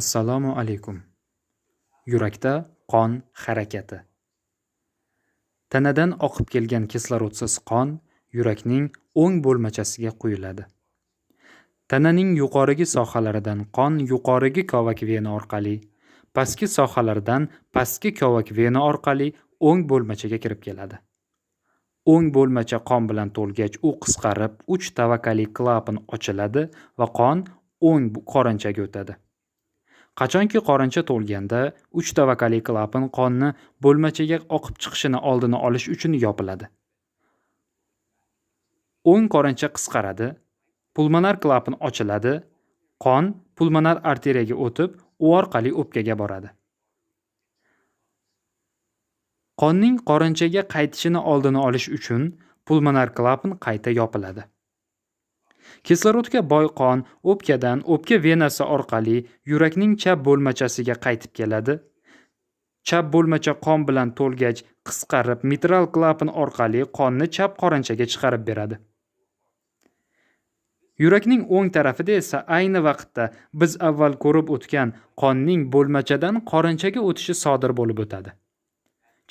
Assalomu alaykum. Yurakda qon harakati. Tanadan oqib kelgan kislorodsiz qon yurakning o'ng bo'lmachasiga quyiladi. Tananing yuqorigi sohalaridan qon yuqorigi kavak vena orqali, pastki sohalaridan pastki kavak vena orqali o'ng bo'lmachaga kirib keladi. O'ng bo'lmacha qon bilan to'lgach, u qisqarib, 3 tavakali klapan ochiladi va qon o'ng qorinchaga o'tadi. Qachonki qorincha to'lganda 3 tavakali klapan qonni bo'lmachaga oqib chiqishini oldini olish uchun yopiladi. O'ng qorincha qisqaradi, pulmonar klapan ochiladi, qon pulmonar arteriyaga o'tib, u orqali o'pkaga boradi. Qonning qorinchaga qaytishini oldini olish uchun pulmonar klapan qayta yopiladi. Kislorodga boy qon o'pkadan o'pka venasi orqali yurakning chap bo'lmachasiga qaytib keladi. Chap bo'lmacha qon bilan to'lgach, qisqarib, mitral klapan orqali qonni chap qorinchaga chiqarib beradi. Yurakning o'ng tarafida esa ayni vaqtda biz avval ko'rib o'tgan qonning bo'lmachadan qorinchaga o'tishi sodir bo'lib o'tadi.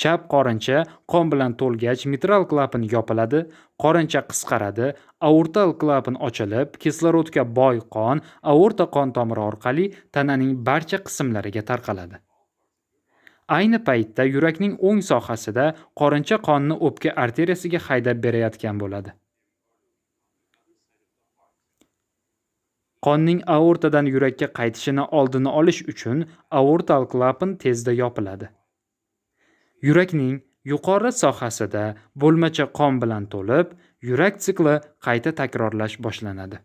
Chap qorincha qon bilan to'lgach, mitral klapan yopiladi, qorincha qisqaradi, aortal klapan ochilib, kislorodga boy qon aorta qon tomiri orqali tananing barcha qismlariga tarqaladi. Ayni paytda yurakning o'ng sohasida qorincha qonni o'pka arteriyasiga haydab berayotgan bo'ladi. Qonning aortadan yurakka qaytishini oldini olish uchun aortal klapan tezda yopiladi. Yurakning yuqori sohasida bo'lmacha qon bilan to'lib, yurak sikli qayta takrorlash boshlanadi.